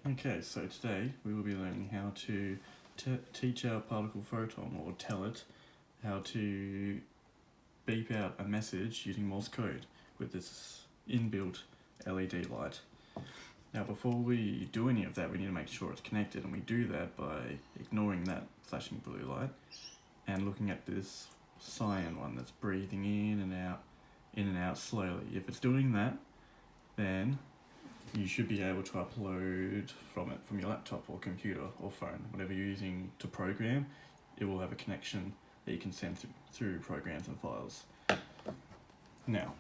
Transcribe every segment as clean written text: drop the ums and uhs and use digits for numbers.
Okay, so today we will be learning how to teach our particle photon, or tell it how to beep out a message using Morse code with this inbuilt LED light. Now before we do any of that, we need to make sure it's connected, and we do that by ignoring that flashing blue light and looking at this cyan one that's breathing in and out slowly. If it's doing that, then you should be able to upload from your laptop or computer or phone, whatever you're using to program. It will have a connection that you can send through programs and files. Now,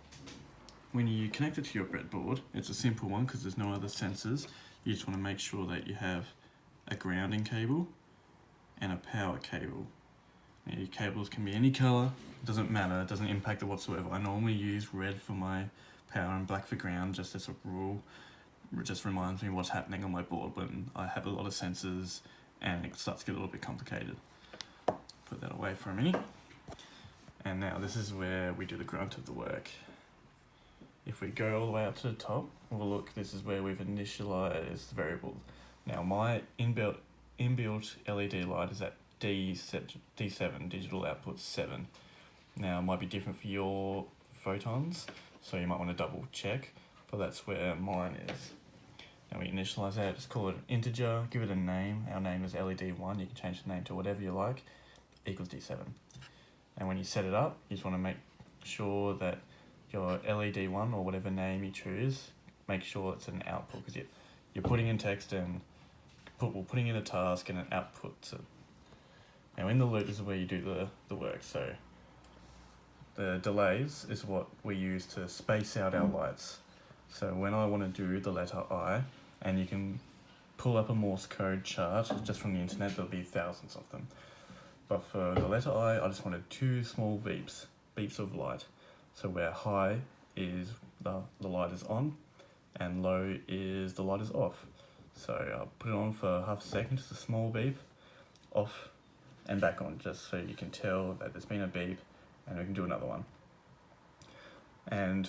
when you connect it to your breadboard, it's a simple one because there's no other sensors. You just want to make sure that you have a grounding cable and a power cable. Now, your cables can be any color, it doesn't matter, it doesn't impact it whatsoever. I normally use red for my power and black for ground, just as a rule. It just reminds me what's happening on my board when I have a lot of sensors and it starts to get a little bit complicated. Put that away for a minute. And now this is where we do the grunt of the work. If we go all the way up to the top, we'll look, this is where we've initialized the variable. Now my inbuilt LED light is at D7, digital output 7. Now it might be different for your photons, so you might want to double check, but that's where mine is. Now we initialize that, just call it an integer, give it a name. Our name is LED1, you can change the name to whatever you like, equals D7. And when you set it up, you just want to make sure that your LED1 or whatever name you choose, make sure it's an output, because you're putting in text and putting in a task and it outputs it. Now in the loop is where you do the work. So the delays is what we use to space out our lights. So when I want to do the letter I, and you can pull up a Morse code chart just from the internet, there'll be thousands of them. But for the letter I just wanted 2 small beeps of light. So where high is the light is on, and low is the light is off. So I'll put it on for half a second, just a small beep, off and back on, just so you can tell that there's been a beep, and we can do another one. And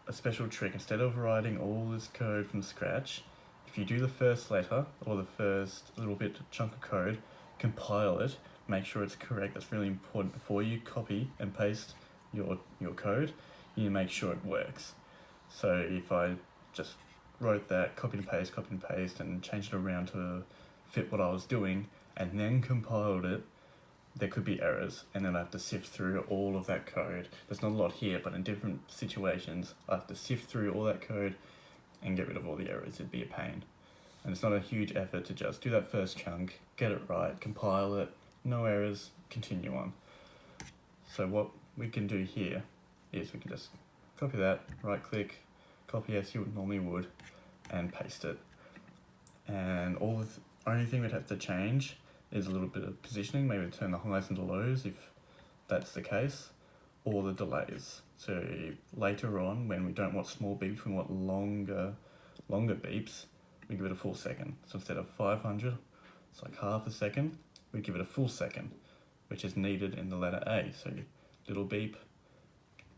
a special trick, instead of writing all this code from scratch, if you do the first letter or the first little bit chunk of code, compile it, make sure it's correct. That's really important. Before you copy and paste your code, you need to make sure it works. So if I just wrote that, copy and paste and changed it around to fit what I was doing and then compiled it, there could be errors, and then I have to sift through all of that code. There's not a lot here, but in different situations, I have to sift through all that code and get rid of all the errors. It'd be a pain. And it's not a huge effort to just do that first chunk, get it right, compile it, no errors, continue on. So what we can do here is we can just copy that, right click, copy as you normally would, and paste it. And only thing we'd have to change is a little bit of positioning, maybe turn the highs into lows if that's the case, or the delays. So later on, when we don't want small beeps, we want longer beeps, we give it a full second. So instead of 500, it's like half a second, we give it a full second, which is needed in the letter A. So little beep,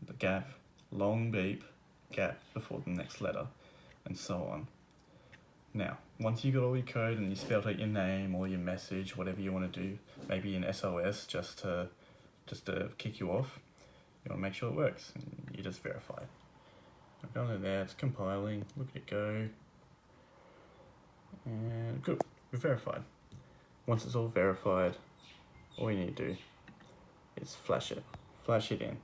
the gap, long beep, gap before the next letter, and so on. Now, once you got all your code and you spelled out your name or your message, whatever you want to do, maybe an SOS just to kick you off, you want to make sure it works, and you just verify. I've gone in there, it's compiling, look at it go, and good, we're verified. Once it's all verified, all you need to do is flash it in.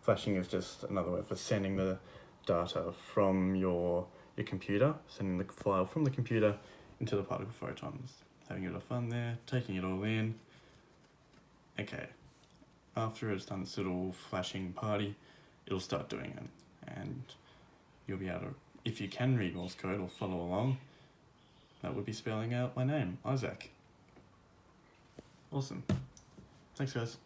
Flashing is just another word for sending the data from your computer, sending the file from the computer into the particle photons. Having a bit of fun there, taking it all in. Okay, after it's done this little flashing party, it'll start doing it, and you'll be able to, if you can read Morse code or follow along, that would be spelling out my name, Isaac. Awesome. Thanks guys.